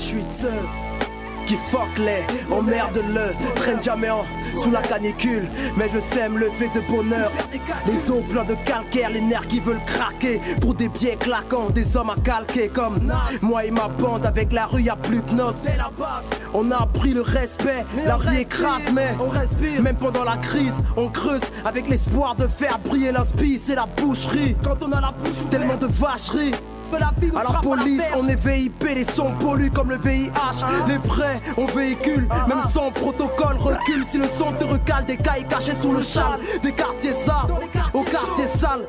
suis seul. Qui fuck les, emmerde-le, traîne jamais sous la canicule. Mais je sais me lever de bonheur. Les os pleins de calcaire, les nerfs qui veulent craquer. Pour des biais claquants, des hommes à calquer comme moi et ma bande. Avec la rue y'a plus de noces. On a appris le respect, la vie écrase mais on respire. Même pendant la crise, on creuse avec l'espoir de faire briller l'inspi. C'est la boucherie, quand on a la bouche tellement de vacherie. À la police, on est VIP, les sons polluent comme le VIH. Les vrais, on véhicule, même sans protocole, recule. Si le son te recale, des cailles cachées sous le châle. Des quartiers sales, au quartier sale.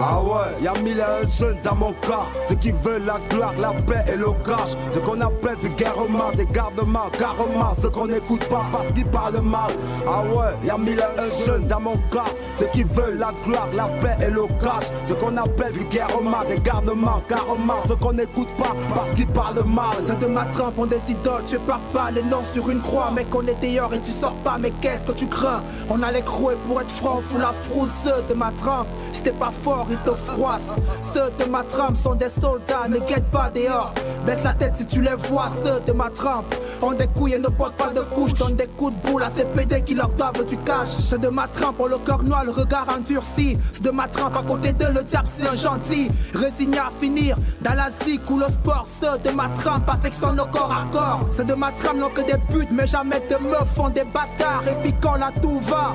Ah ouais, y'a mille et un jeunes dans mon cas. Ceux qui veulent la gloire, la paix et le cash. Ce qu'on appelle vulgairement des gardes-mains, carrément. Ceux qu'on n'écoute pas parce qu'ils parlent mal. Ah ouais, y'a mille et un jeunes dans mon cas. Ceux qui veulent la gloire, la paix et le cash. Ce qu'on appelle vulgairement des gardes-mains, carrément. Ceux qu'on n'écoute pas parce qu'ils parlent mal. Ceux de ma trempe ont des idoles, tu pars pas les noms sur une croix. Mec, on est dehors et tu sors pas, mais qu'est-ce que tu crains? On a les crocs et pour être franc, fout la frousse. Ceux de ma trempe, si t'es pas fort, ils te froissent. Ceux de ma trempe sont des soldats, ne guette pas dehors. Baisse la tête si tu les vois, ceux de ma trempe ont des couilles et ne portent pas de couches. Donnent des coups de boule à ces PD qui leur doivent du cash. Ceux de ma trempe ont le corps noir, le regard endurci. Ceux de ma trempe à côté de le diable c'est un gentil. Résigné à finir dans la zik ou le sport. Ceux de ma trempe affectionnent nos corps à corps. Ceux de ma trempe n'ont que des buts mais jamais de meufs, font des bâtards et puis quand là tout va.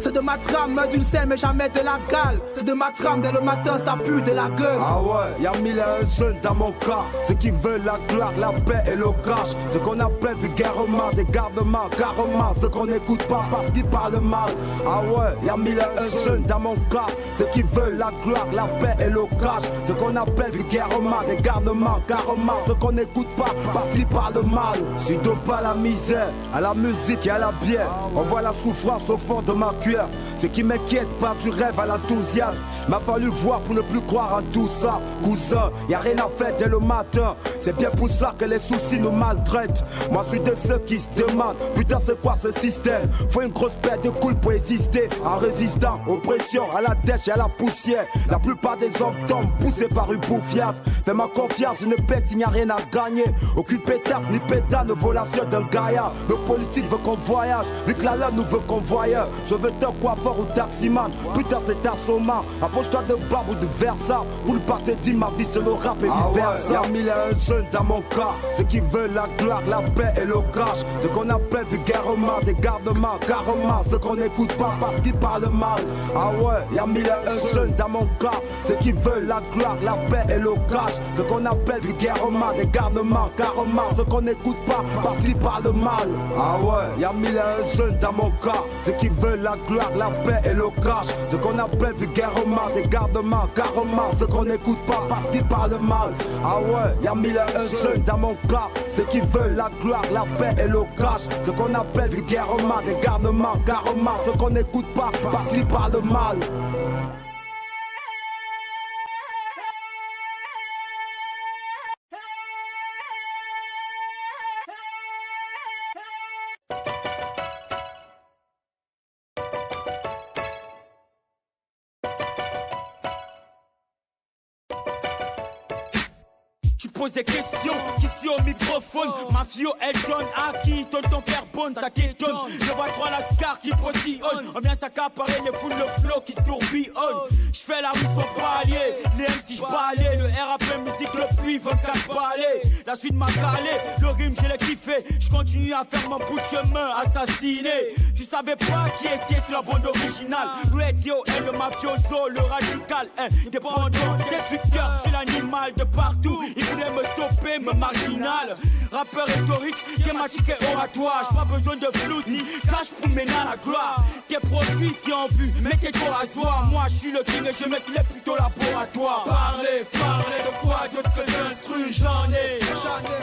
Ceux de ma trempe me du sel mais jamais de la gale. Ceux de ma trempe dès le matin ça pue de la gueule. Ah ouais, y'a mille et un jeunes dans mon cas. Ceux qui veulent la gloire, la paix et le crash. Ce qu'on appelle vulgairement des gardes-mains, carrément. Ceux qu'on n'écoute pas parce qu'ils parlent mal. Ah ouais, y'a mille et un jeunes dans mon cas. Ceux qui veulent la gloire, la paix et le crash. Ce qu'on appelle vulgairement des gardes-mains, carrément. Ceux qu'on n'écoute pas parce qu'ils parlent mal. Sudo pas la misère, à la musique et à la bière. On voit la souffrance au fond de ma cuillère. Ce qui m'inquiète pas du rêve à l'enthousiasme. M'a fallu voir pour ne plus croire en tout ça. Cousin, y'a rien à faire dès le matin. C'est bien pour ça que les soucis nous maltraitent. Moi je suis de ceux qui se demandent, putain c'est quoi ce système? Faut une grosse paire de couilles pour exister. En résistant aux pressions, à la dèche et à la poussière. La plupart des hommes tombent poussés par une bouffiasse. Fais-moi confiance, je ne pète s'il n'y a rien à gagner. Aucune pétasse ni pétard ne vaut la sueur d'un gaillard. Nos politiques veulent qu'on voyage, vu que la loi nous veut qu'on voyage. Sauveteur, coiffeur ou taximan, putain c'est assommant. Approche-toi de Barbe ou de Versa. Pour le parti dit ma vie c'est le rap et vice versa. Y'a mille et un jeunes dans mon cas. Ceux qui veulent la gloire, la paix et le crash. Ce qu'on appelle vulgairement des gardes-mains, carrément. Ceux qu'on n'écoute pas parce qu'ils parlent mal. Ah ouais, y'a mille et un jeunes dans mon cas. Ceux qui veulent la gloire, la paix et le crash. Ce qu'on appelle vulgairement des gardes-mains, carrément. Ceux qu'on n'écoute pas parce qu'ils parlent mal. Ah ouais, y'a mille et un jeunes dans mon cas. Ceux qui veulent la gloire, la paix et le crash. Ce qu'on appelle vulgairement des garde-mains, carrément. Ceux qu'on n'écoute pas parce qu'ils parlent mal. Ah ouais, y'a mille et un jeunes dans mon cas. Ceux qui veulent la gloire, la paix et le cash. Ce qu'on appelle vulgairement des garde-mains, carrément. Ceux qu'on n'écoute pas parce qu'ils parlent mal. Pose des questions, ici au microphone. Mafio, elle donne à qui? Tonton père bonne, ça t'étonne. Je vois trois lascars qui procillonnent. On vient s'accaparer les foules, le flow qui tourbillonne. J'fais la rue sans palier, les MC j'balais. Le RAP musique, le puits, 24 balais. La suite m'a calé, le rime je l'ai kiffé. J'continue à faire mon bout de chemin, assassiné. Tu savais pas qui était sur la bande originale. Radio et le mafioso, le radical, dépendant, destructeur. J'suis l'animal de partout. Il voulait me stopper, me marginal. Rappeur rhétorique, thématique et oratoire. J'ai pas besoin de flou ni cash pour mener à la gloire. Tes produits qui ont vu, mais tes corps à soi. Moi je suis le king et je mets qu'il est plutôt laboratoire. Parlez de quoi d'autre que d'instru, j'en ai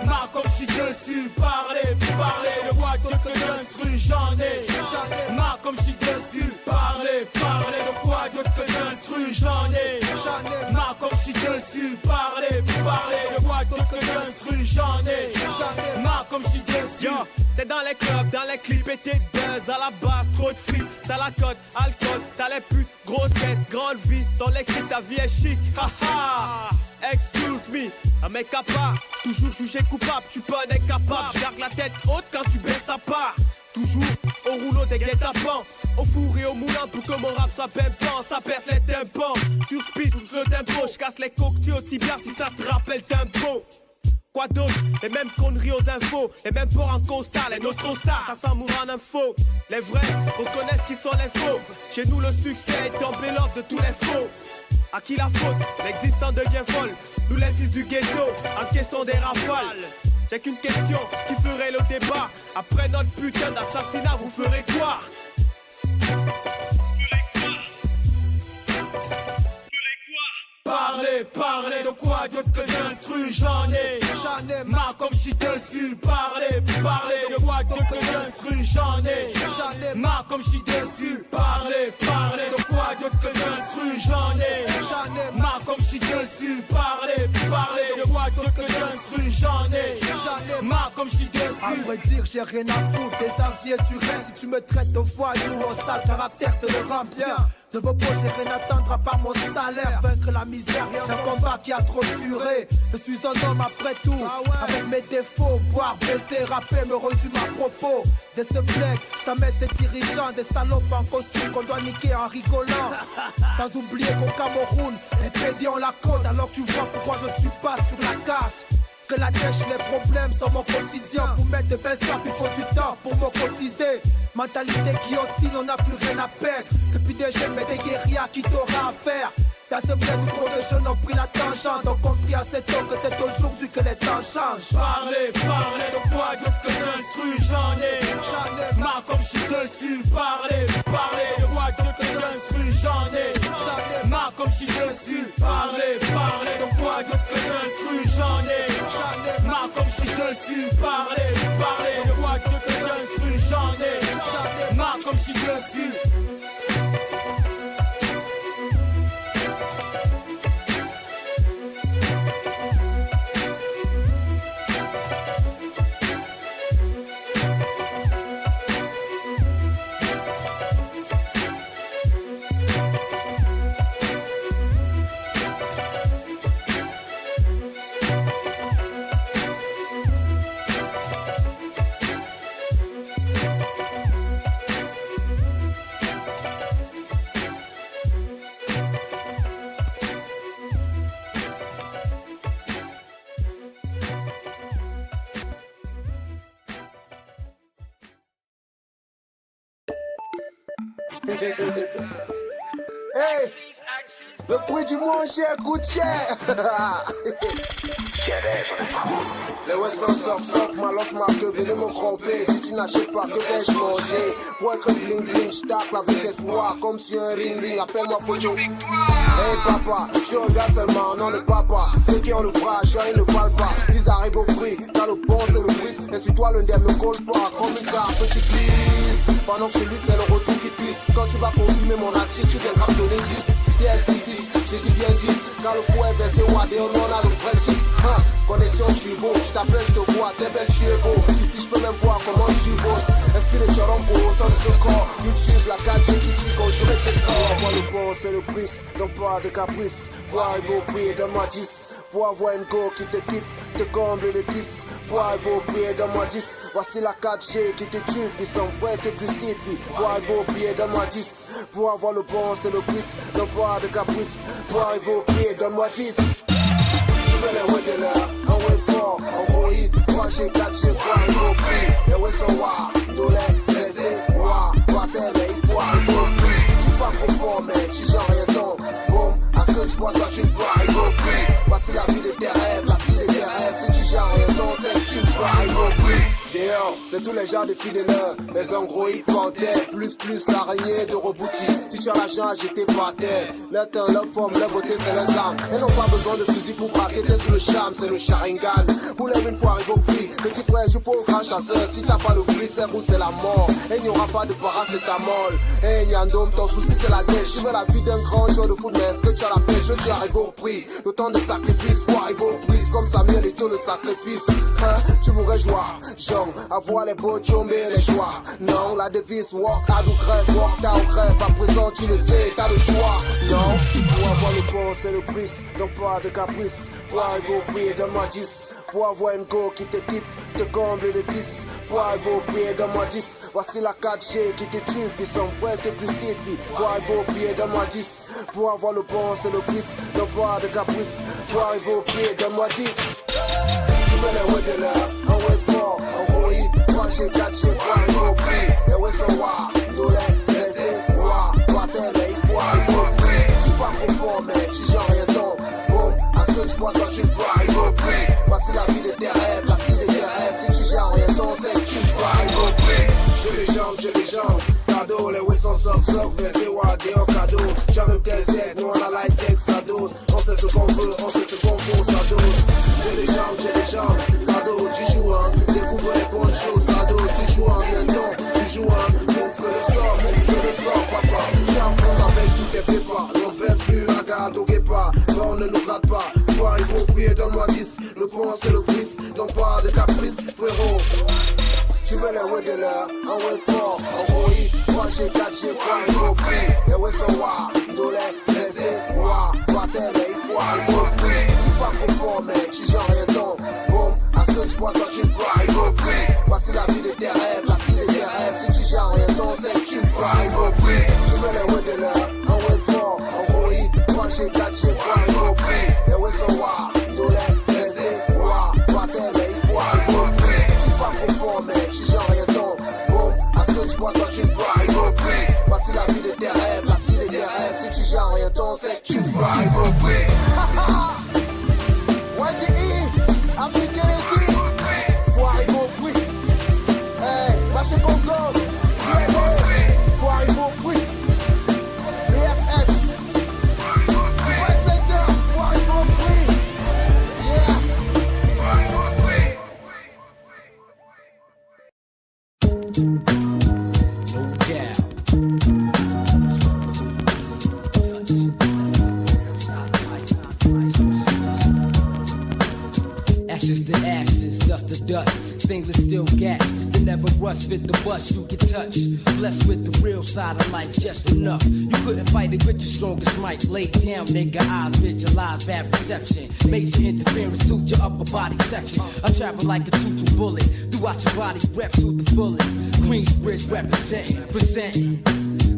marre comme je suis dessus. Parlez de quoi d'autre que d'instru, j'en ai marre comme je suis dessus. Parlez de quoi d'autre que d'instru, j'en ai marre comme je suis dessus. Parlez de quoi d'autre que d'instru, j'en ai marre comme je suis dessus. T'es dans les clubs, dans les clips et t'es de buzz à la base, trop de frites, t'as la cote, alcool, t'as les putes, grosse caisse, grande vie, dans l'excès ta vie est chic, haha. excuse me. Un mec à part, toujours jugé coupable, tu pas un incapable. Je garde la tête haute quand tu baisses ta part. Toujours au rouleau des guet-apens, au four et au moulin pour que mon rap soit pimpant. Ça perce les tympans, sur speed, pousse le tempo. Je casse les coquilles au tibia si ça te rappelle tempo. Quoi d'autre? Les mêmes conneries aux infos, les mêmes ports en costard, les nôtres stars, ça s'en mourra en info. Les vrais reconnaissent qui sont les faux. Chez nous le succès est tombé l'offre de tous les faux. À qui la faute? L'existant devient folle. Nous les fils du ghetto, encaissons des rafales. J'ai qu'une question, qui ferait le débat? Après notre putain d'assassinat, vous ferez quoi? Parlez de quoi d'autre que d'instru? J'en ai marre comme je suis dessus. Parlez de quoi d'autre que d'instru? J'en ai marre comme je suis dessus. Parlez de quoi d'autre que d'instru? J'en ai marre comme je suis dessus. Parlez de quoi d'autre que d'instru? J'en ai marre comme je suis dessus. À vrai dire, j'ai rien à foutre des avis du reste. Si tu me traites de voyou, au sale caractère te le rend bien. De vos poches, j'ai rien à attendre à part mon salaire. Vaincre la misère, un combat qui a trop duré. Je suis un homme après tout, avec mes défauts. Boire, baiser, rapper, me résume à propos. De ce blague, ça met des dirigeants, des salopes en costume qu'on doit niquer en rigolant. Sans oublier qu'au Cameroun, les pédés ont la côte. Alors tu vois pourquoi je suis pas sur la carte. Que la dèche, les problèmes sont mon quotidien. Pour mettre de belles sapes, il faut du temps pour me cotiser. Mentalité guillotine, on n'a plus rien à perdre. C'est plus des jeunes mais des guerriers à qui t'auras à faire. Dans ce bled où trop de jeunes ont pris la tangente, ont compris assez tôt que c'est aujourd'hui que les temps changent. Parlez de quoi d'autre que d'instru? J'en ai marre comme je suis dessus. Parlez de quoi d'autre que d'instru? J'en ai marre comme je suis dessus. Parlez de quoi d'autre que d'instru? J'en ai marre comme je suis dessus. Parlez de quoi d'autre que d'instru? J'en ai marre comme je suis dessus. Hey, le prix du moins cher coûte cher. Les Western surf, ma love marque, venez me tromper. Si tu n'achètes pas, que vais-je manger? Pour être bling bling, j'tacle avec espoir, comme si un ring ring, appelle-moi Pocho. Hey papa, tu regardes seulement, non le papa. Ceux qui ont le fragile, ils ne parlent pas. Ils arrivent au prix, dans le pont c'est le brise. Et sur toi l'indemne ne colle pas, comme une carte tu glisses. Pendant que chez lui c'est le retour qui pisse. Quand tu vas confirmer mon attitude, tu viendras me donner 10. Yes, easy, j'ai dit bien 10. Quand le fou est versé, Wadé, on a le vrai type. Connexion, tu es beau, je t'appelle, je te vois, t'es belle, tu es beau. Ici, je peux même voir comment tu bosses. Esprit de Choronko, son de ce corps. YouTube, la 4G qui tue, conjurer ses sorts. Moi, le pont, c'est le bris, non pas de caprice. Faut arriver au prix, donne-moi 10. Pour avoir une go qui te kiffe, te comble les kisses. Faut arriver au prix, donne-moi 10. Voici la 4G qui te tue, ils sont vrais, te crucifient. Faut arriver au prix, donne-moi 10. Pour avoir le pont, c'est le bris, non pas de caprice. Faut arriver au prix, donne-moi 10. Tu veux les Wedeler, un way fort, un roïd, 3G, 4G, faut arriver au prix. Les way sont wa, dolé, blessé, wa, water, mais il faut arriver au prix. Je suis pas trop fort, mais tu genre rien donc. Boum, à ce que je vois, toi tu dois arriver au prix. Voici la vie de tes rêves, la vie de tes rêves. Si tu genre rien donc, c'est que tu dois arriver au prix. Dehors, c'est tous les genres de fidèles, les androïdes panthères, plus araignées de reboutis. Si tu as l'argent à jeter par terre, leur teint, leur forme, leur beauté, c'est leurs armes. Elles n'ont pas besoin de fusil pour braquer, t'es sous le charme, c'est le Sharingan. Pour les une fois arrive au prix, petit frère joue pour grand chasseur. Si t'as pas le prix, c'est où c'est la mort. Et il n'y aura pas de paracétamol. Et Nyandom, ton souci c'est la dèche. Tu veux la vie d'un grand joueur de foot, mais est-ce que tu as la pêche? Tu arrives au prix, le temps de sacrifice pour arriver au prix. Comme Samuel et tout le sacrifice. Hein? Tu voudrais jouer, genre avoir les beaux tchombes et les choix. Non, la devise work hard ou crève, work hard ou crève. À présent tu le sais, t'as le choix. Non, pour avoir le bon c'est le bris, non pas de caprice. Faut arriver au prix, donne-moi 10. Pour avoir une go qui te kiffe, te comble de 10. Faut arriver au prix, donne-moi 10. Voici la 4G qui te tue, fils, son frère te crucifie. Faut arriver au prix, donne-moi 10. Pour avoir le bon, c'est le plus, non pas de caprice. Faut arriver au prix, donne-moi 10. Tu veux les ouais de l'heure, un ouais fort, un gros hit. 3G, 4G, faut arriver au prix. Les ouais sont wa, dolé, les wa, toi t'es il faut arriver au prix. Tu pas confort, mais tu genre rien donc. Bon, à ce que je vois, toi tu peux arriver au prix. Voici la vie de tes rêves, la fille de tes rêves. Si tu genre rien donc, c'est que tu peux arriver au prix. J'ai les jambes, cadeau, les ouais sont soc, versé wa, déo cadeau. J'aime même tel tech, nous on a like tech, ça dose. On sait ce qu'on veut, on sait ce qu'on faut, ça dose. J'ai les jambes, cadeau, tu joues un, découvre les bonnes choses, ça dose. Tu joues un, viens donc, tu joues un, mouffe que le sort, papa. J'avance avec tous tes prépas, on baisse plus la garde au guépard. Non, on ne nous rate pas, faut arriver au prix, donne-moi 10. Le point c'est le quiz, donc pas de caprice, frérot. Tu veux les ouais de l'heure, un ouais fort, un gros hit. 3G, 4G, faut arriver au prix. Les ouais sont wa, dolé, les wa, toi t'es il faut arriver au prix. Tu pas confort, mais tu genre rien donc. Bon, à ce que je vois, toi tu peux arriver au prix. Voici la vie de tes rêves, la fille de tes rêves. Si tu genre rien donc, c'est que tu peux arriver au prix. Tu veux les ouais de l'heure, un ouais fort, un gros hit. 3G, 4G, faut arriver au prix. Les ouais sont wa, dolé, les wa, toi t'es il faut arriver au prix. Tu pas confort, mais tu genre rien donc. Bon, à ce que je vois, toi tu peux arriver au prix. Voici la vie de tes rêves, la fille de tes rêves. Si tu genre rien donc, c'est que tu peux arriver au prix. YGE, appliquez les tirs. Faut arriver au prix. Hey, lâchez ton gomme. Faut arriver au prix. BFS. Ouais, secteur, faut arriver au prix. Yeah. Ashes to ashes, dust to dust, stainless steel gas that never rust, fit the bus you can touch. Blessed with the real side of life, just enough. You couldn't fight it with your strongest might. Lay down, nigga, eyes visualize bad reception. Major interference to your upper body section. I travel like a 2-2 bullet, throughout your body, rep to the fullest. Queensbridge representing, presenting.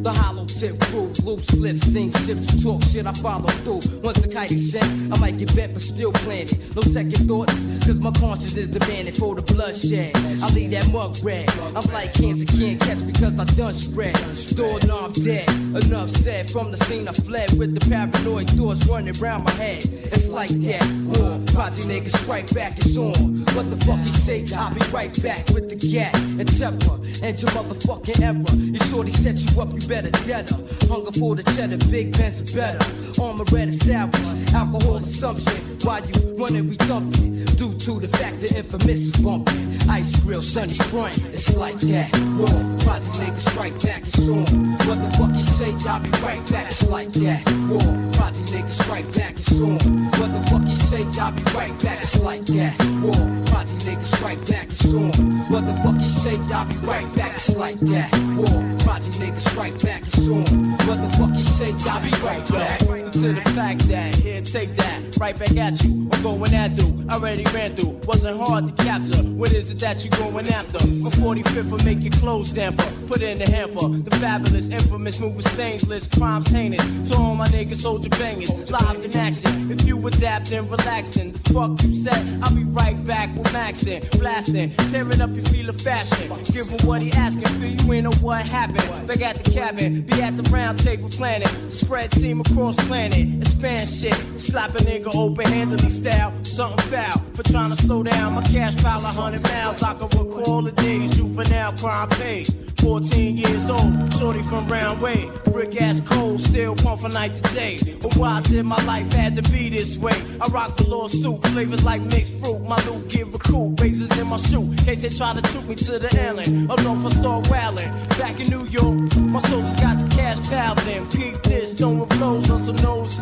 The hollow tip crew, loose lips, sing ships, you talk shit, I follow through. Once the kite is sent, I might get bent but still planted. No second thoughts, cause my conscience is demanding for the bloodshed. I leave that mug red. I'm like cancer can't catch because I done spread. Doorknob dead, enough said. From the scene I fled with the paranoid thoughts running around my head. It's like that, war, project niggas strike back, it's on. What the fuck he say, I'll be right back with the gat and temper. And your motherfucking error. You shorty set you up, you better dead her. Hunger for the cheddar, big pens are better. Armor red is sandwich, alcohol assumption. While you running, we thumping. Due to the fact the infamous is bumping. Ice grill, sunny front, it's like that. Raw, project niggas strike back, it's on. What the fuck he say, I'll be right back, it's like that. Raw, project niggas strike back, it's on. What the fuck he say, I'll be right back, it's like that. Raw, project niggas strike back, it's on. What the fuck he say, I'll be right back, it's like that. Raw, project niggas strike back, it's on. What the fuck he say, I'll be right back. To the fact that, here, take that, right back at you. I'm going at through, I already ran through. Wasn't hard to capture. What is it that you going after? For 45th will make your clothes damper. Put in the hamper. The fabulous, infamous, moving stainless, crimes heinous. To all my niggas, soldier bangers, live in action. If you adapt and relax, then the fuck you said. I'll be right back with Max then, blasting, tearing up your feel of fashion. Give him what he asking, feel you ain't know what happened. Back at the cabin, be at the round table planning. Spread team across planet, expand shit. Slap a nigga open-handedly style. Something foul for trying to slow down my cash pile 100 miles. I can recall the days juvenile crime pays. 14 years old, shorty from round way. Brick ass cold, still pump from night to day. But why did my life had to be this way? I rock the lawsuit, flavors like mixed fruit. My loot get recruit, razors in my shoe. Case they try to troop me to the island. Up north I start wildin'. Back in New York, my soldiers got the cash piled in. Peep this, throwing blows on some nose.